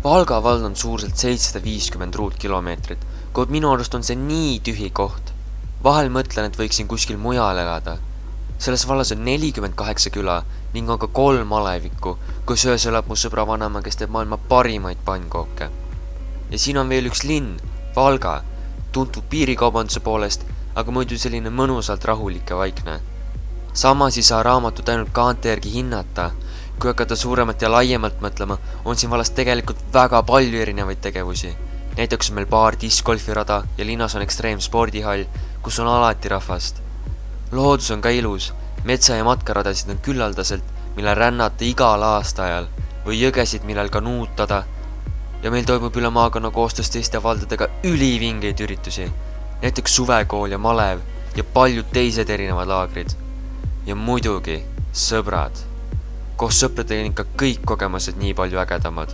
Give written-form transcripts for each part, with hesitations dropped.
Valga vald on suurselt 750 ruutkilomeetrit, kuid minu arust on see nii tühi koht. Vahel mõtlen, et võiksin kuskil mujal elada. Selles vallas on 48 küla ning on ka 3 alevikku, kus öös elab mu sõbra vanema, kes teeb maailma parimaid pannkooke. Ja siin on veel üks linn, Valga, tuntud piirikaubanduse poolest, aga muidu selline mõnusalt rahulik ja vaikne. Samas ei saa raamatut ainult kaante järgi hinnata. Kui hakata suuremat ja laiemalt mõtlema, on siin vallas tegelikult väga palju erinevaid tegevusi. Näiteks on meil baar, discgolfirada ja linnas on ekstreemspordihall, kus on alati rahvast. Loodus on ka ilus, metsa- ja matkaradasid on küllaldaselt, millel rännata igal aastaajal või jõgesid, millel kanuutada. Ja meil toimub üle maakonna koostöös teiste valdadega ülivingeid üritusi. Näiteks suvekool ja malev ja paljud teised erinevad laagrid. Ja muidugi sõbrad. Koos sõpradega on ikka kõik kogemused nii palju ägedamad.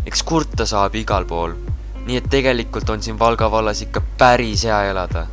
Eks kurta saab igal pool, nii et tegelikult on siin Valga vallas ikka päris hea elada.